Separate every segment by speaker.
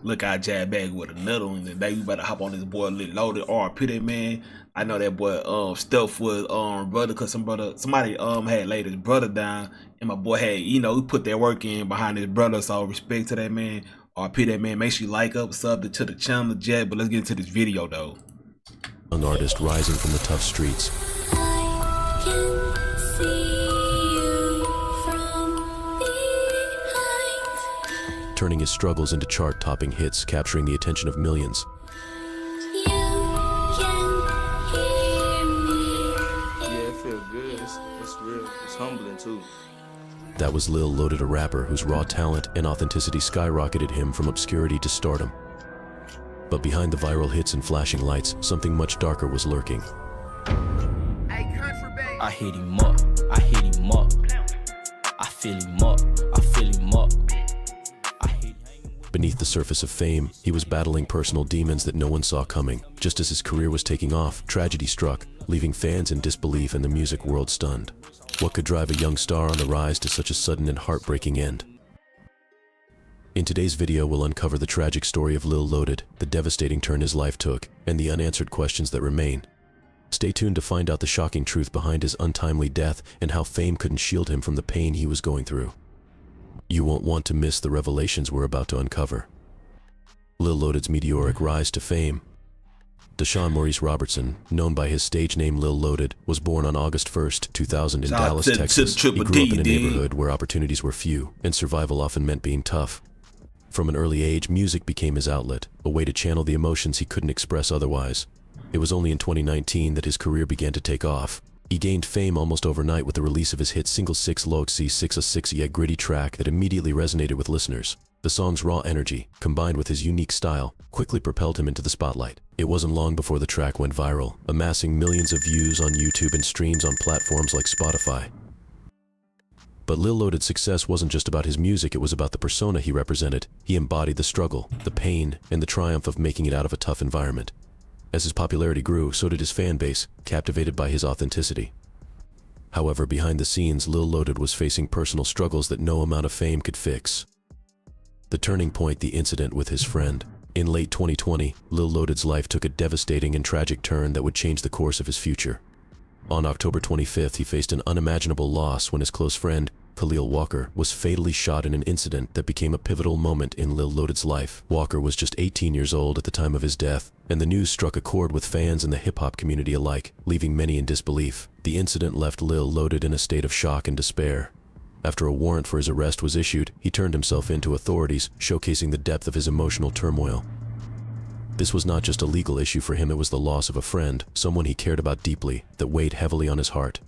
Speaker 1: Look, I jab back with another one today. We better hop on this boy Lil Loaded RP that man. I know that boy stuff with brother, cause somebody had laid his brother down, and my boy had, he put that work in behind his brother. So respect to that man. RP that man. Make sure you like up, sub to the channel, Jet. But let's get into this video though.
Speaker 2: Young artist rising from the tough streets.
Speaker 3: I can see you from behind.
Speaker 2: Turning his struggles into chart-topping hits, capturing the attention of millions.
Speaker 3: You can hear me.
Speaker 4: Yeah, it feels good. It's real. It's humbling too.
Speaker 2: That was Lil Loaded, a rapper whose raw talent and authenticity skyrocketed him from obscurity to stardom. But behind the viral hits and flashing lights, something much darker was lurking.
Speaker 5: I hit him up, I hit him up. I fill him up, I fill him up.
Speaker 2: Beneath the surface of fame, he was battling personal demons that no one saw coming. Just as his career was taking off, tragedy struck, leaving fans in disbelief and the music world stunned. What could drive a young star on the rise to such a sudden and heartbreaking end? In today's video, we'll uncover the tragic story of Lil Loaded, the devastating turn his life took, and the unanswered questions that remain. Stay tuned to find out the shocking truth behind his untimely death and how fame couldn't shield him from the pain he was going through. You won't want to miss the revelations we're about to uncover. Lil Loaded's meteoric rise to fame. Deshaun Maurice Robertson, known by his stage name Lil Loaded, was born on August 1st, 2000 in
Speaker 1: Shout out
Speaker 2: Dallas,
Speaker 1: to
Speaker 2: Texas. He
Speaker 1: Triple
Speaker 2: grew up in a
Speaker 1: D.
Speaker 2: neighborhood where opportunities were few, and survival often meant being tough. From an early age, music became his outlet, a way to channel the emotions he couldn't express otherwise. It was only in 2019 that his career began to take off. He gained fame almost overnight with the release of his hit single 6 Log C6 a 6 yet gritty track that immediately resonated with listeners. The song's raw energy, combined with his unique style, quickly propelled him into the spotlight. It wasn't long before the track went viral, amassing millions of views on YouTube and streams on platforms like Spotify. But Lil Loaded's success wasn't just about his music, it was about the persona he represented. He embodied the struggle, the pain, and the triumph of making it out of a tough environment. As his popularity grew, so did his fan base, captivated by his authenticity. However, behind the scenes, Lil Loaded was facing personal struggles that no amount of fame could fix. The turning point, the incident with his friend. In late 2020, Lil Loaded's life took a devastating and tragic turn that would change the course of his future. On October 25th, he faced an unimaginable loss when his close friend, Khalil Walker, was fatally shot in an incident that became a pivotal moment in Lil Loaded's life. Walker was just 18 years old at the time of his death, and the news struck a chord with fans and the hip-hop community alike, leaving many in disbelief. The incident left Lil Loaded in a state of shock and despair. After a warrant for his arrest was issued, he turned himself in to authorities, showcasing the depth of his emotional turmoil. This was not just a legal issue for him, it was the loss of a friend, someone he cared about deeply, that weighed heavily on his heart.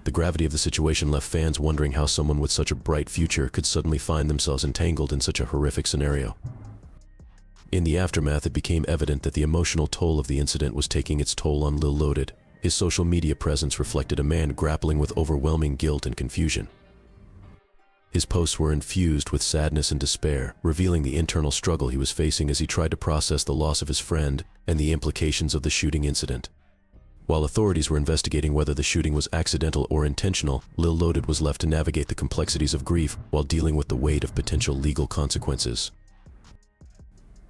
Speaker 2: The gravity of the situation left fans wondering how someone with such a bright future could suddenly find themselves entangled in such a horrific scenario. In the aftermath, it became evident that the emotional toll of the incident was taking its toll on Lil Loaded. His social media presence reflected a man grappling with overwhelming guilt and confusion. His posts were infused with sadness and despair, revealing the internal struggle he was facing as he tried to process the loss of his friend and the implications of the shooting incident. While authorities were investigating whether the shooting was accidental or intentional, Lil Loaded was left to navigate the complexities of grief while dealing with the weight of potential legal consequences.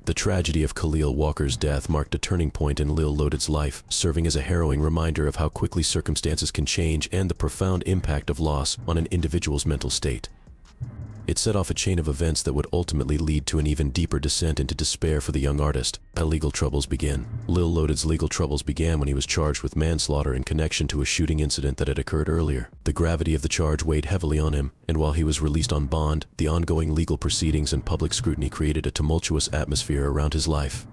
Speaker 2: The tragedy of Khalil Walker's death marked a turning point in Lil Loaded's life, serving as a harrowing reminder of how quickly circumstances can change and the profound impact of loss on an individual's mental state. It set off a chain of events that would ultimately lead to an even deeper descent into despair for the young artist. Legal troubles began. Lil Loaded's legal troubles began when he was charged with manslaughter in connection to a shooting incident that had occurred earlier. The gravity of the charge weighed heavily on him, and while he was released on bond, the ongoing legal proceedings and public scrutiny created a tumultuous atmosphere around his life.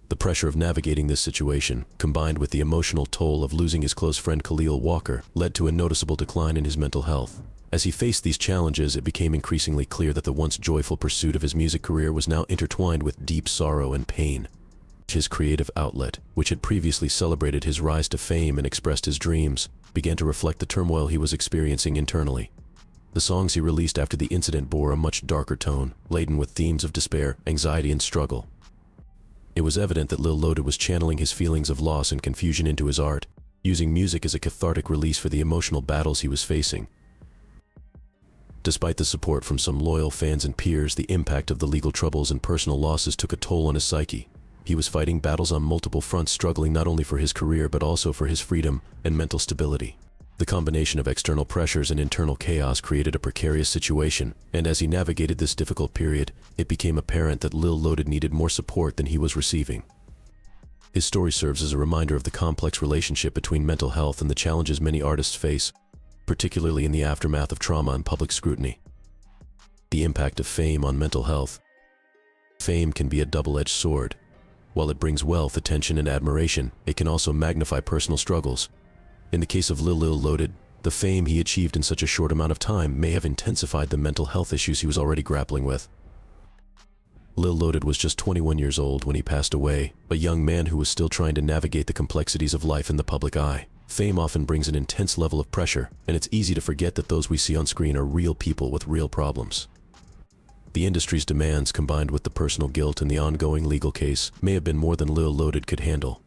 Speaker 2: The pressure of navigating this situation, combined with the emotional toll of losing his close friend Khalil Walker, led to a noticeable decline in his mental health. As he faced these challenges, it became increasingly clear that the once joyful pursuit of his music career was now intertwined with deep sorrow and pain. His creative outlet, which had previously celebrated his rise to fame and expressed his dreams, began to reflect the turmoil he was experiencing internally. The songs he released after the incident bore a much darker tone, laden with themes of despair, anxiety, and struggle. It was evident that Lil Loaded was channeling his feelings of loss and confusion into his art, using music as a cathartic release for the emotional battles he was facing. Despite the support from some loyal fans and peers, the impact of the legal troubles and personal losses took a toll on his psyche. He was fighting battles on multiple fronts, struggling not only for his career but also for his freedom and mental stability. The combination of external pressures and internal chaos created a precarious situation, and as he navigated this difficult period, it became apparent that Lil Loaded needed more support than he was receiving. His story serves as a reminder of the complex relationship between mental health and the challenges many artists face, particularly in the aftermath of trauma and public scrutiny. The impact of fame on mental health. Fame can be a double-edged sword. While it brings wealth, attention, and admiration, it can also magnify personal struggles. In the case of Lil Loaded, the fame he achieved in such a short amount of time may have intensified the mental health issues he was already grappling with. Lil Loaded was just 21 years old when he passed away, a young man who was still trying to navigate the complexities of life in the public eye. Fame often brings an intense level of pressure, and it's easy to forget that those we see on screen are real people with real problems. The industry's demands, combined with the personal guilt and the ongoing legal case, may have been more than Lil Loaded could handle.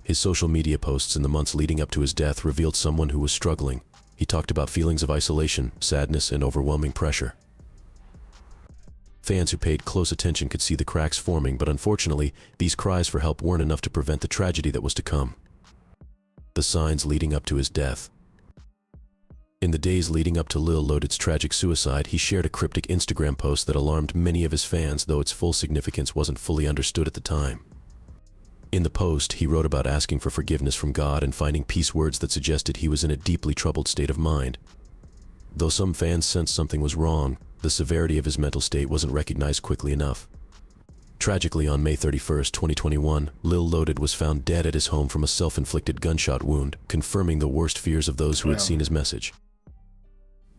Speaker 2: His social media posts in the months leading up to his death revealed someone who was struggling. He talked about feelings of isolation, sadness, and overwhelming pressure. Fans who paid close attention could see the cracks forming, but unfortunately, these cries for help weren't enough to prevent the tragedy that was to come. The signs leading up to his death. In the days leading up to Lil Loaded's tragic suicide, he shared a cryptic Instagram post that alarmed many of his fans, though its full significance wasn't fully understood at the time. In the post, he wrote about asking for forgiveness from God and finding peace, words that suggested he was in a deeply troubled state of mind. Though some fans sensed something was wrong, the severity of his mental state wasn't recognized quickly enough. Tragically, on May 31, 2021, Lil Loaded was found dead at his home from a self-inflicted gunshot wound, confirming the worst fears of those who had seen his message.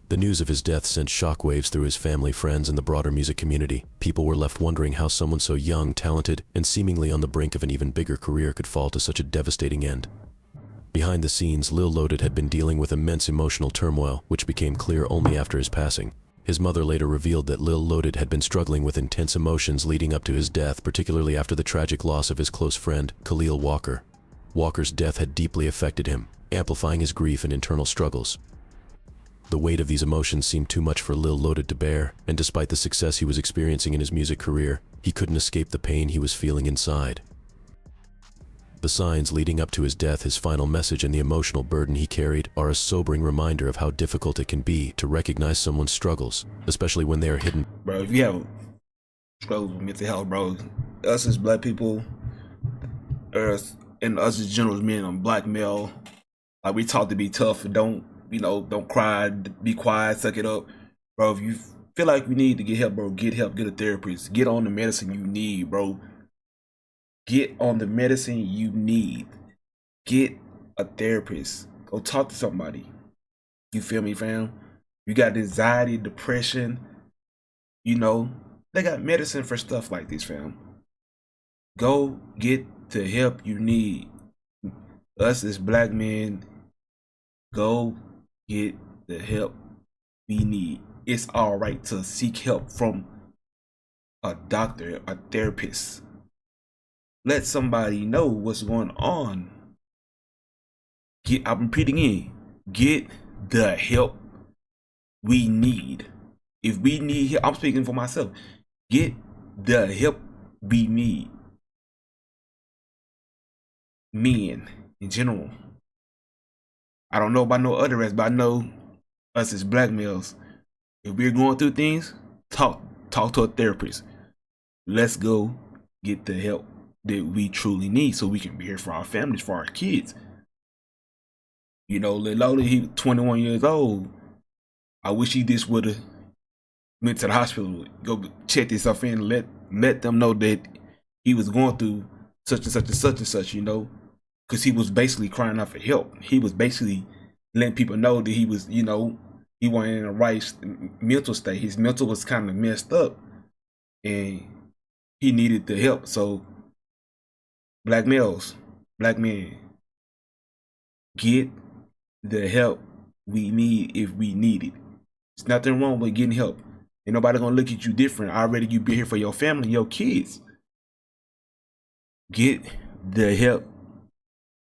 Speaker 2: The news of his death sent shockwaves through his family, friends, and the broader music community. People were left wondering how someone so young, talented, and seemingly on the brink of an even bigger career could fall to such a devastating end. Behind the scenes, Lil Loaded had been dealing with immense emotional turmoil, which became clear only after his passing. His mother later revealed that Lil Loaded had been struggling with intense emotions leading up to his death, particularly after the tragic loss of his close friend, Khalil Walker. Walker's death had deeply affected him, amplifying his grief and internal struggles. The weight of these emotions seemed too much for Lil Loaded to bear, and despite the success he was experiencing in his music career, he couldn't escape the pain he was feeling inside. The signs leading up to his death, his final message, and the emotional burden he carried are a sobering reminder of how difficult it can be to recognize someone's struggles, especially when they are hidden.
Speaker 1: Bro, if you have struggles with mental health, bro, us as black people, and us as generals, men, black male, like, we taught to be tough and don't cry, be quiet, suck it up. Bro, if you feel like you need to get help, bro, get help, get a therapist, get on the medicine you need, bro. Get on the medicine you need. Get a therapist. Go talk to somebody. You feel me, fam? You got anxiety, depression, they got medicine for stuff like this, fam. Go get the help you need. Us as black men, go get the help we need. It's all right to seek help from a doctor, a therapist. Let somebody know what's going on. I'm repeating in. Get the help we need. If we need help, I'm speaking for myself. Get the help we need. Men in general. I don't know about no other race, but I know us as black males. If we're going through things, talk to a therapist. Let's go get the help that we truly need so we can be here for our families, for our kids. Lil Loaded, he 21 years old. I wish he just would have went to the hospital, go check himself in, let them know that he was going through such and such and such and such, because he was basically crying out for help. He was basically letting people know that he was, he wasn't in the right mental state. His mental was kind of messed up, and he needed the help. So, black males, black men, get the help we need if we need it. There's nothing wrong with getting help. Ain't nobody gonna look at you different. Already you be here for your family, your kids. Get the help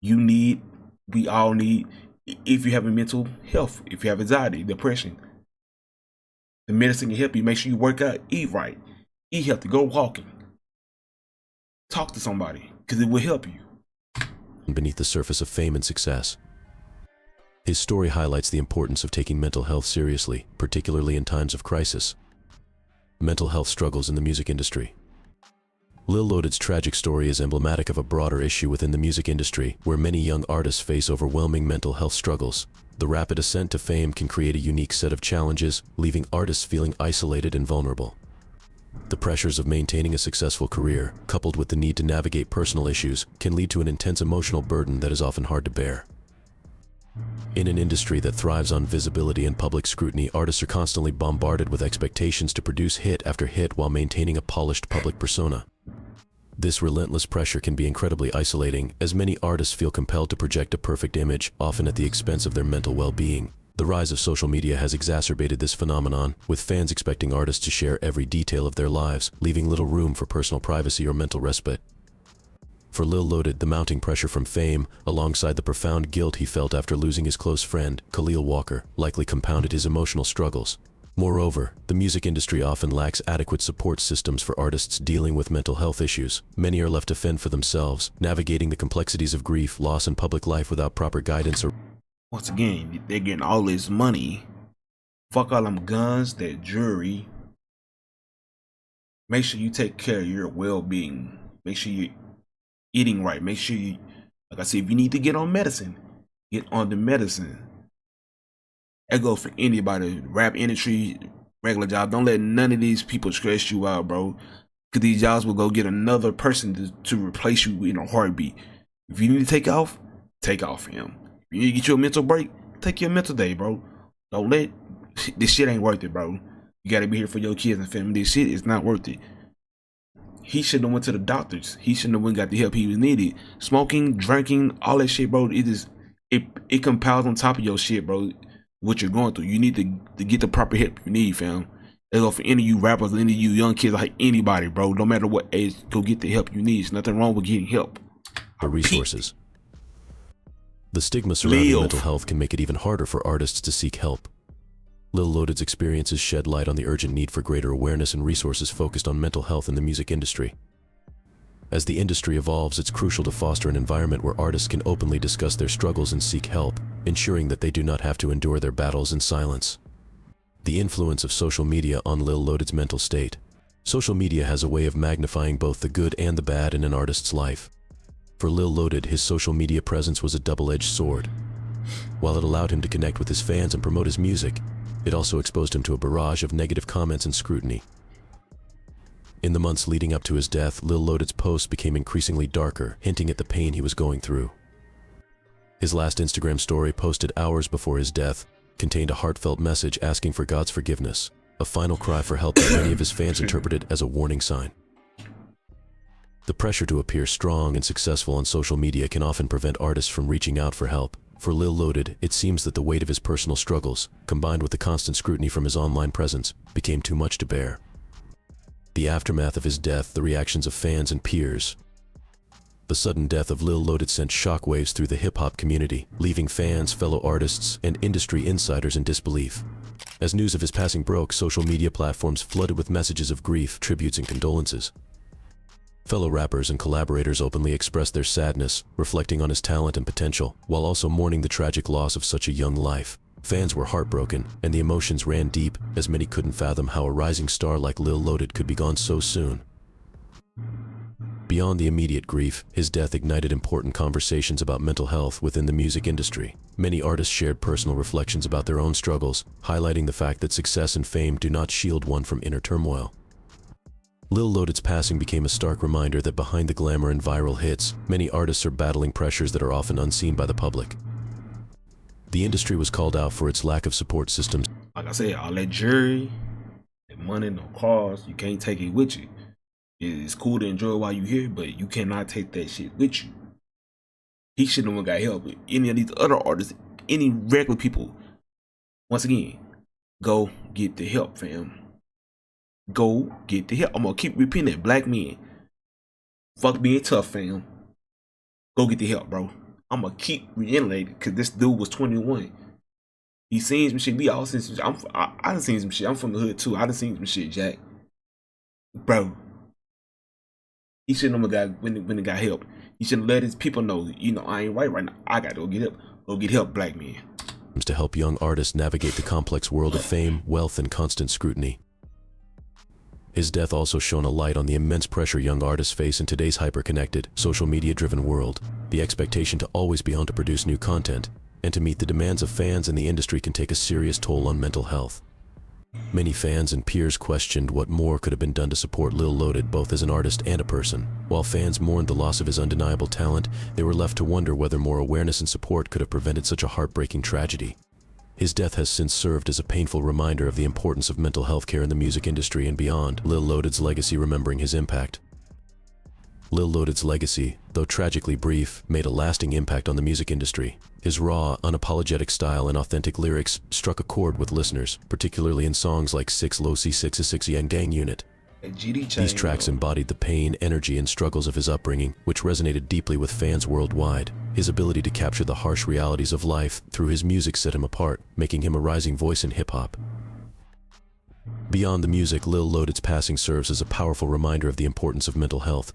Speaker 1: you need, we all need. If you have a mental health, if you have anxiety, depression, The medicine can help you. Make sure you work out, eat right, eat healthy, go walking, talk to somebody, because it will help you.
Speaker 2: Beneath the surface of fame and success. His story highlights the importance of taking mental health seriously, particularly in times of crisis. Mental health struggles in the music industry. Lil Loaded's tragic story is emblematic of a broader issue within the music industry, where many young artists face overwhelming mental health struggles. The rapid ascent to fame can create a unique set of challenges, leaving artists feeling isolated and vulnerable. The pressures of maintaining a successful career, coupled with the need to navigate personal issues, can lead to an intense emotional burden that is often hard to bear. In an industry that thrives on visibility and public scrutiny, artists are constantly bombarded with expectations to produce hit after hit while maintaining a polished public persona. This relentless pressure can be incredibly isolating, as many artists feel compelled to project a perfect image, often at the expense of their mental well-being. The rise of social media has exacerbated this phenomenon, with fans expecting artists to share every detail of their lives, leaving little room for personal privacy or mental respite. For Lil Loaded, the mounting pressure from fame, alongside the profound guilt he felt after losing his close friend, Khalil Walker, likely compounded his emotional struggles. Moreover, the music industry often lacks adequate support systems for artists dealing with mental health issues. Many are left to fend for themselves, navigating the complexities of grief, loss, and public life without proper guidance or...
Speaker 1: Once again, they're getting all this money. Fuck all them guns, that jewelry. Make sure you take care of your well-being. Make sure you're eating right. Make sure you, like I said, if you need to get on medicine, get on the medicine. That goes for anybody, rap industry, regular job. Don't let none of these people stress you out, bro. Because these jobs will go get another person to replace you in a heartbeat. If you need to take off him. If you need to get you a mental break, take your mental day, bro. Don't let, this shit ain't worth it, bro. You gotta be here for your kids and family. This shit is not worth it. He shouldn't have went to the doctors. He shouldn't have went got the help he was needed. Smoking, drinking, all that shit, bro. It compiles on top of your shit, bro. What you're going through. You need to get the proper help you need, fam. That's all for any of you rappers, any of you young kids, like anybody, bro. No matter what age, go get the help you need. There's nothing wrong with getting help.
Speaker 2: or resources. The stigma surrounding mental health can make it even harder for artists to seek help. Lil Loaded's experiences shed light on the urgent need for greater awareness and resources focused on mental health in the music industry. As the industry evolves, it's crucial to foster an environment where artists can openly discuss their struggles and seek help, ensuring that they do not have to endure their battles in silence. The influence of social media on Lil Loaded's mental state. Social media has a way of magnifying both the good and the bad in an artist's life. For Lil Loaded, his social media presence was a double-edged sword. While it allowed him to connect with his fans and promote his music, it also exposed him to a barrage of negative comments and scrutiny. In the months leading up to his death, Lil Loaded's posts became increasingly darker, hinting at the pain he was going through. His last Instagram story, posted hours before his death, contained a heartfelt message asking for God's forgiveness, a final cry for help that many of his fans interpreted as a warning sign. The pressure to appear strong and successful on social media can often prevent artists from reaching out for help. For Lil Loaded, it seems that the weight of his personal struggles, combined with the constant scrutiny from his online presence, became too much to bear. The aftermath of his death, the reactions of fans and peers. The sudden death of Lil Loaded sent shockwaves through the hip-hop community, leaving fans, fellow artists, and industry insiders in disbelief. As news of his passing broke, social media platforms flooded with messages of grief, tributes, and condolences. Fellow rappers and collaborators openly expressed their sadness, reflecting on his talent and potential, while also mourning the tragic loss of such a young life. Fans were heartbroken, and the emotions ran deep, as many couldn't fathom how a rising star like Lil Loaded could be gone so soon. Beyond the immediate grief, his death ignited important conversations about mental health within the music industry. Many artists shared personal reflections about their own struggles, highlighting the fact that success and fame do not shield one from inner turmoil. Lil Loaded's passing became a stark reminder that behind the glamour and viral hits, many artists are battling pressures that are often unseen by the public. The industry was called out for its lack of support systems.
Speaker 1: Like I said, all that jewelry, that money, no cars, you can't take it with you. It's cool to enjoy while you're here, but you cannot take that shit with you. He shouldn't have got help. Any of these other artists, any regular people, once again, go get the help, fam. Go get the help. I'm gonna keep repeating that. Black men, fuck being tough, fam. Go get the help, bro. I'm gonna keep reiterating because this dude was 21. He seen some shit. We all seen some shit. I done seen some shit. I'm from the hood too. I done seen some shit, Jack. Bro, he shouldn't have got when it got help. He shouldn't let his people know, I ain't right now. I gotta go get help. Go get help, black man.
Speaker 2: To help young artists navigate the complex world of fame, wealth, and constant scrutiny. His death also shone a light on the immense pressure young artists face in today's hyper-connected, social media-driven world. The expectation to always be on to produce new content, and to meet the demands of fans in the industry can take a serious toll on mental health. Many fans and peers questioned what more could have been done to support Lil Loaded both as an artist and a person. While fans mourned the loss of his undeniable talent, they were left to wonder whether more awareness and support could have prevented such a heartbreaking tragedy. His death has since served as a painful reminder of the importance of mental health care in the music industry and beyond. Lil Loaded's legacy remembering his impact. Lil Loaded's legacy, though tragically brief, made a lasting impact on the music industry. His raw, unapologetic style and authentic lyrics struck a chord with listeners, particularly in songs like 6 Low C6 a 6 Yang Gang Unit. These tracks embodied the pain, energy, and struggles of his upbringing, which resonated deeply with fans worldwide. His ability to capture the harsh realities of life through his music set him apart, making him a rising voice in hip-hop. Beyond the music, Lil Loaded's passing serves as a powerful reminder of the importance of mental health,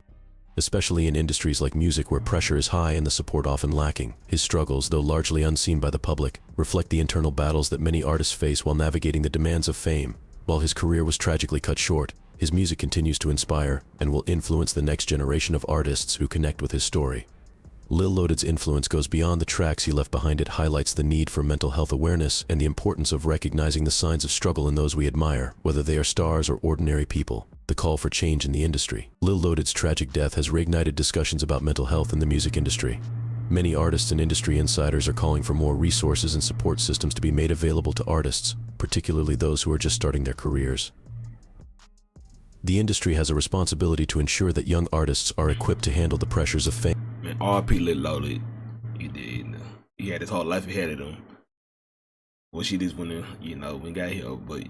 Speaker 2: especially in industries like music where pressure is high and the support often lacking. His struggles, though largely unseen by the public, reflect the internal battles that many artists face while navigating the demands of fame. While his career was tragically cut short, his music continues to inspire and will influence the next generation of artists who connect with his story. Lil Loaded's influence goes beyond the tracks he left behind. It highlights the need for mental health awareness and the importance of recognizing the signs of struggle in those we admire, whether they are stars or ordinary people. The call for change in the industry. Lil Loaded's tragic death has reignited discussions about mental health in the music industry. Many artists and industry insiders are calling for more resources and support systems to be made available to artists, particularly those who are just starting their careers. The industry has a responsibility to ensure that young artists are equipped to handle the pressures of fame.
Speaker 1: Man, R.P. Lil Loaded. He did. He had his whole life ahead of him. Well, she just when when got here, but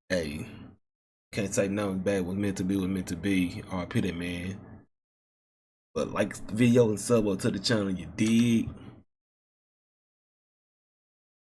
Speaker 1: hey, can't say nothing bad. Was meant to be. Was meant to be. R.P. that man. But like the video and sub up to the channel, you dig.